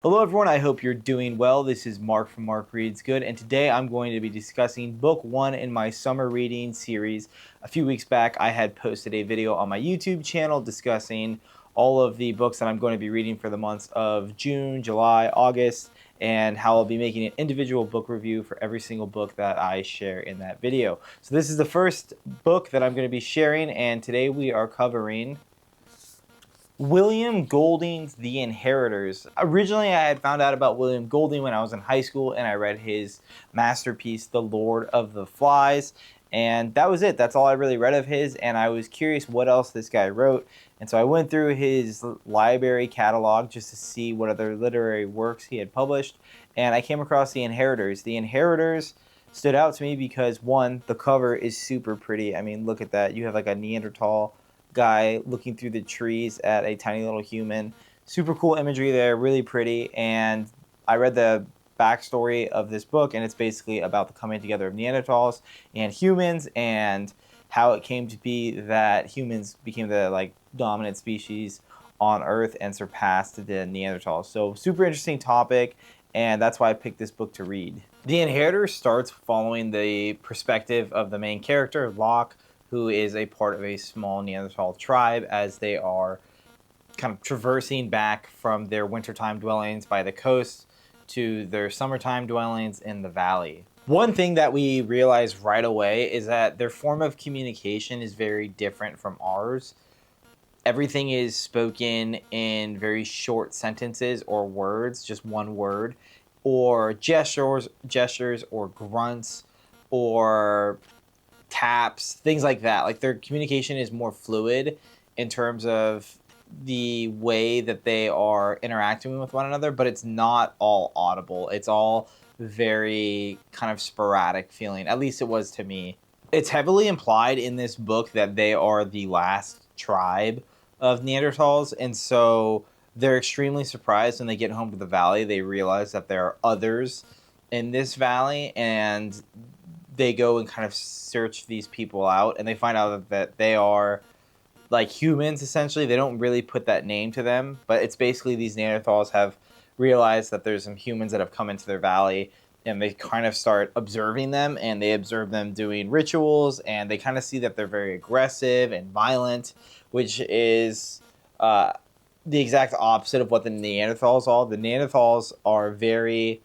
Hello everyone, I hope you're doing well. This is Mark from Mark Reads Good, and today I'm going to be discussing book 1 in my summer reading series. A few weeks back I had posted a video on my YouTube channel discussing all of the books that I'm going to be reading for the months of June, July, August, and how I'll be making an individual book review for every single book that I share in that video. So this is the first book that I'm going to be sharing, and today we are covering William Golding's The Inheritors. Originally, I had found out about William Golding when I was in high school, and I read his masterpiece, The Lord of the Flies, and that was it. That's all I really read of his, and I was curious what else this guy wrote, and so I went through his library catalog just to see what other literary works he had published, and I came across The Inheritors. The Inheritors stood out to me because, one, the cover is super pretty. I mean, look at that. You have like a Neanderthal guy looking through the trees at a tiny little human. Super cool imagery there, really pretty. And I read the backstory of this book, and it's basically about the coming together of Neanderthals and humans, and how it came to be that humans became the dominant species on Earth and surpassed the Neanderthals. So super interesting topic, and that's why I picked this book to read. The Inheritor starts following the perspective of the main character, Locke, who is a part of a small Neanderthal tribe as they are kind of traversing back from their wintertime dwellings by the coast to their summertime dwellings in the valley. One thing that we realize right away is that their form of communication is very different from ours. Everything is spoken in very short sentences or words, just one word, or gestures or grunts or taps, things like that. Like, their communication is more fluid in terms of the way that they are interacting with one another, but it's not all audible. It's all very kind of sporadic feeling. At least it was to me. It's heavily implied in this book that they are the last tribe of Neanderthals, and so they're extremely surprised when they get home to the valley. They realize that there are others in this valley, and they go and kind of search these people out, and they find out that they are like humans, essentially. They don't really put that name to them, but it's basically these Neanderthals have realized that there's some humans that have come into their valley, and they kind of start observing them, and they observe them doing rituals, and they kind of see that they're very aggressive and violent, which is the exact opposite of what the Neanderthals are. The Neanderthals are very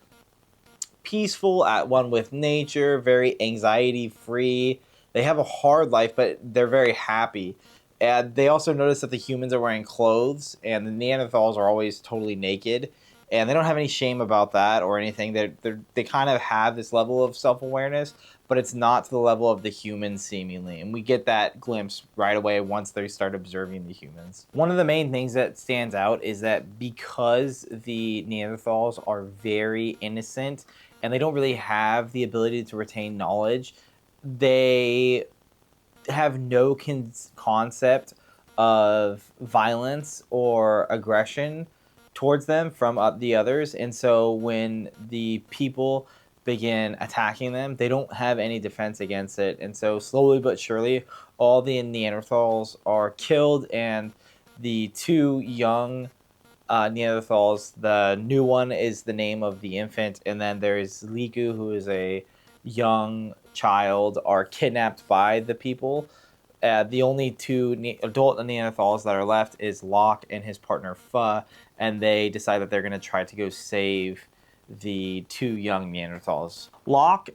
peaceful, at one with nature, very anxiety free. They have a hard life, but they're very happy. And they also notice that the humans are wearing clothes, and the Neanderthals are always totally naked. And they don't have any shame about that or anything. They kind of have this level of self-awareness, but it's not to the level of the humans, seemingly. And we get that glimpse right away once they start observing the humans. One of the main things that stands out is that because the Neanderthals are very innocent and they don't really have the ability to retain knowledge, they have no concept of violence or aggression towards them from the others. And so when the people begin attacking them, they don't have any defense against it. And so slowly but surely, all the Neanderthals are killed, and the two young Neanderthals, the new one is the name of the infant, and then there's Liku, who is a young child, are kidnapped by the people. The only two adult Neanderthals that are left is Locke and his partner Pha, and they decide that they're going to try to go save the two young Neanderthals. Locke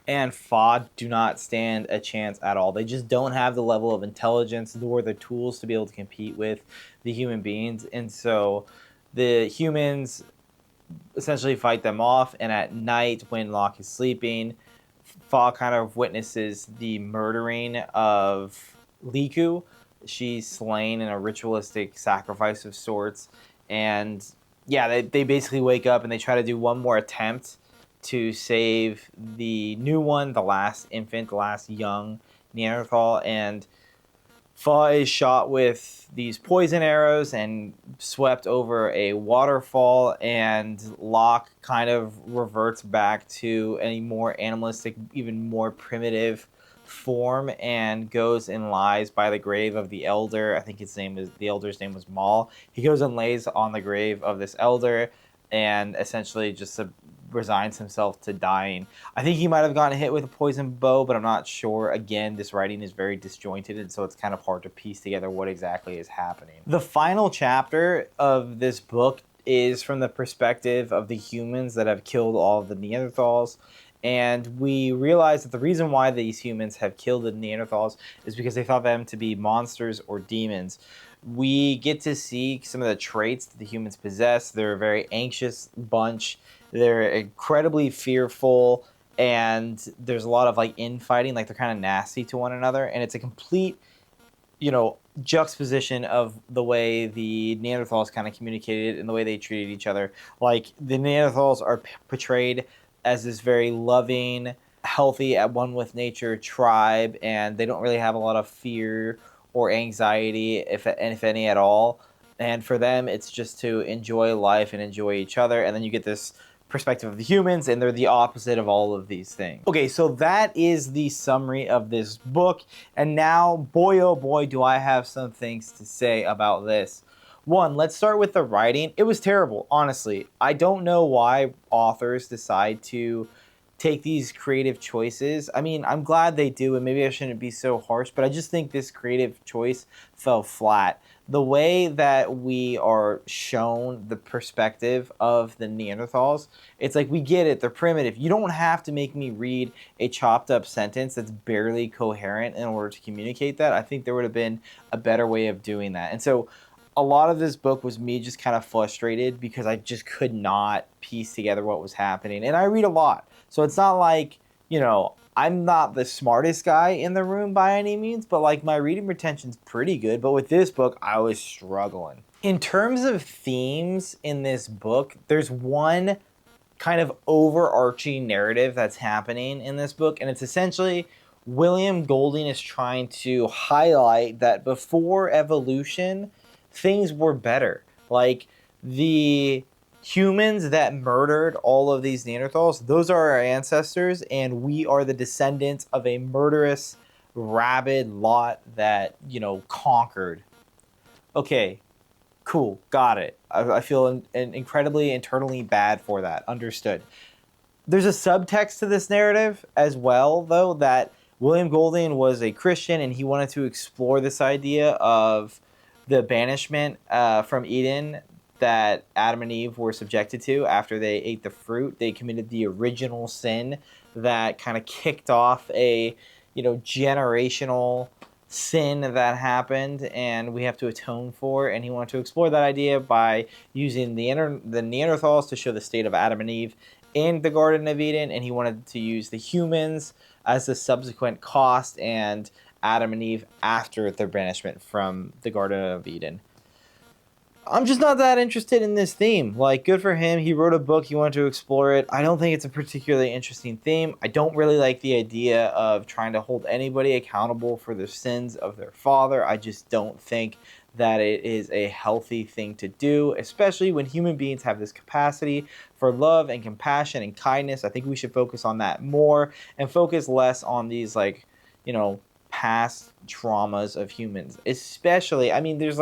and Pha do not stand a chance at all. They just don't have the level of intelligence nor the tools to be able to compete with the human beings, and so the humans essentially fight them off, and at night when Locke is sleeping, Pha kind of witnesses the murdering of Liku. She's slain in a ritualistic sacrifice of sorts, and yeah, they basically wake up and they try to do one more attempt to save the new one, the last infant, the last young Neanderthal, and Pha is shot with these poison arrows and swept over a waterfall, and Locke kind of reverts back to a more animalistic, even more primitive form, and goes and lies by the grave of the elder. I think the elder's name was Maul. He goes and lays on the grave of this elder, and essentially just resigns himself to dying. I think he might have gotten hit with a poison bow, but I'm not sure. Again, this writing is very disjointed, and so it's kind of hard to piece together what exactly is happening. The final chapter of this book is from the perspective of the humans that have killed all of the Neanderthals. And we realize that the reason why these humans have killed the Neanderthals is because they thought them to be monsters or demons. We get to see some of the traits that the humans possess. They're a very anxious bunch. They're incredibly fearful, and there's a lot of like infighting. Like they're kind of nasty to one another, and it's a complete, juxtaposition of the way the Neanderthals kind of communicated and the way they treated each other. Like the Neanderthals are portrayed as this very loving, healthy, at one with nature tribe, and they don't really have a lot of fear or anxiety, if any at all. And for them, it's just to enjoy life and enjoy each other. And then you get this perspective of the humans, and they're the opposite of all of these things. Okay, so that is the summary of this book. And now, boy, oh boy, do I have some things to say about this. One, let's start with the writing. It was terrible, honestly. I don't know why authors decide to take these creative choices. I mean, I'm glad they do, and maybe I shouldn't be so harsh, but I just think this creative choice fell flat. The way that we are shown the perspective of the Neanderthals, it's like, we get it, they're primitive. You don't have to make me read a chopped up sentence that's barely coherent in order to communicate that. I think there would have been a better way of doing that. And so a lot of this book was me just kind of frustrated because I just could not piece together what was happening. And I read a lot, so it's not like, I'm not the smartest guy in the room by any means, but like my reading retention's pretty good. But with this book, I was struggling. In terms of themes in this book, there's one kind of overarching narrative that's happening in this book, and it's essentially William Golding is trying to highlight that before evolution, things were better. Like the humans that murdered all of these Neanderthals, those are our ancestors, and we are the descendants of a murderous, rabid lot that, conquered. Okay, cool, got it. I feel incredibly internally bad for that. Understood. There's a subtext to this narrative as well, though, that William Golding was a Christian, and he wanted to explore this idea of the banishment from Eden that Adam and Eve were subjected to after they ate the fruit. They committed the original sin that kind of kicked off a, generational sin that happened, and we have to atone for. And he wanted to explore that idea by using the Neanderthals to show the state of Adam and Eve in the Garden of Eden, and he wanted to use the humans as the subsequent cost and Adam and Eve after their banishment from the Garden of Eden. I'm just not that interested in this theme. Like, good for him. He wrote a book. He wanted to explore it. I don't think it's a particularly interesting theme. I don't really like the idea of trying to hold anybody accountable for the sins of their father. I just don't think that it is a healthy thing to do, especially when human beings have this capacity for love and compassion and kindness. I think we should focus on that more and focus less on these, past traumas of humans. Especially, I mean, there's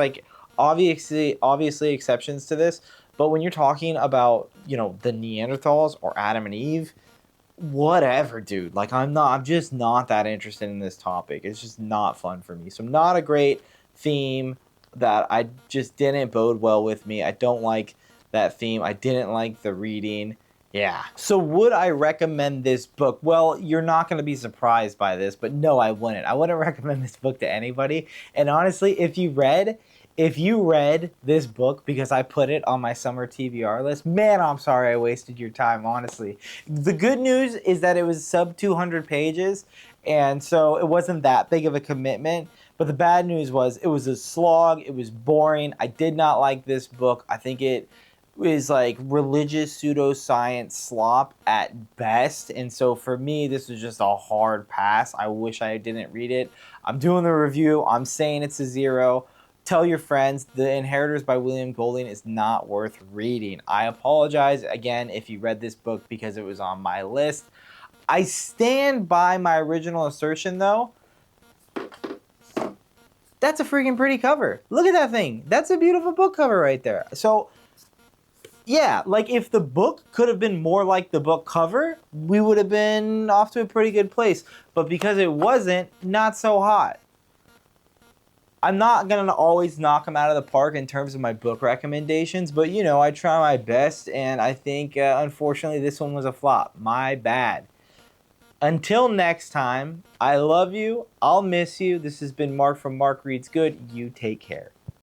obviously exceptions to this, but when you're talking about, the Neanderthals or Adam and Eve, whatever, dude. Like, I'm just not that interested in this topic. It's just not fun for me. So not a great theme. That I just didn't bode well with me. I don't like that theme. I didn't like the reading. Yeah. So would I recommend this book? Well, you're not going to be surprised by this, but no, I wouldn't. I wouldn't recommend this book to anybody. And honestly, if you read this book because I put it on my summer TBR list, man, I'm sorry I wasted your time, honestly. The good news is that it was sub 200 pages, and so it wasn't that big of a commitment. But the bad news was it was a slog. It was boring. I did not like this book. I think it is like religious pseudoscience slop at best. And so for me, this was just a hard pass. I wish I didn't read it. I'm doing the review. I'm saying it's a 0. Tell your friends. The Inheritors by William Golding is not worth reading. I apologize again if you read this book because it was on my list. I stand by my original assertion, though. That's a freaking pretty cover. Look at that thing. That's a beautiful book cover right there. So Yeah, like if the book could have been more like the book cover, we would have been off to a pretty good place. But because it wasn't, not so hot. I'm not going to always knock them out of the park in terms of my book recommendations, but you know, I try my best, and I think unfortunately this one was a flop. My bad. Until next time, I love you. I'll miss you. This has been Mark from Mark Reads Good. You take care.